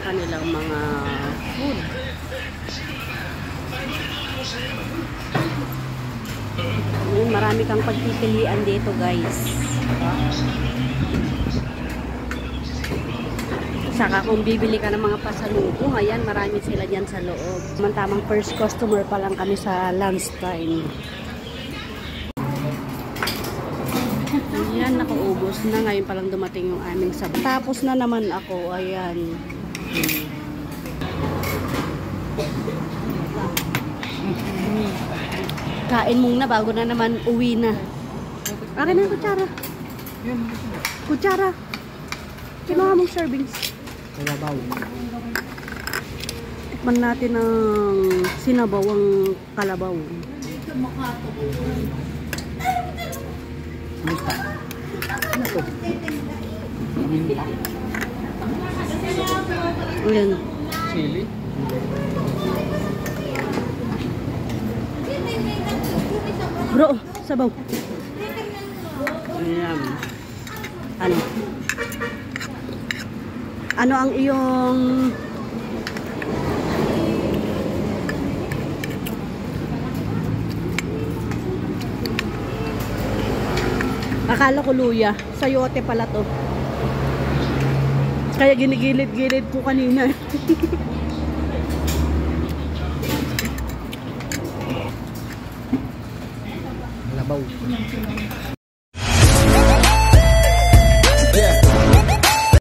kanilang mga food. Marami kang pagpipilian dito, guys. Saka kung bibili ka ng mga pasalubong, ayan, marami sila dyan sa loob. Tamang first customer pa lang kami sa lunch time. Ayan, nakaubos na. Ngayon pa lang dumating yung aming sabaw. Tapos na naman ako, ayan. Kain muna bago na naman uwi na. Akin na yung kutsara. Kutsara. Kinuha mong servings. Kalabaw. Tikman natin ang sinabawang kalabaw. Musta? Ano to? Ayan. Chili? Bro, sabaw. Ayan. Ano? Ano ang iyong akala ko luya. Sayote pala to. Kaya ginigilid-gilid ko kanina.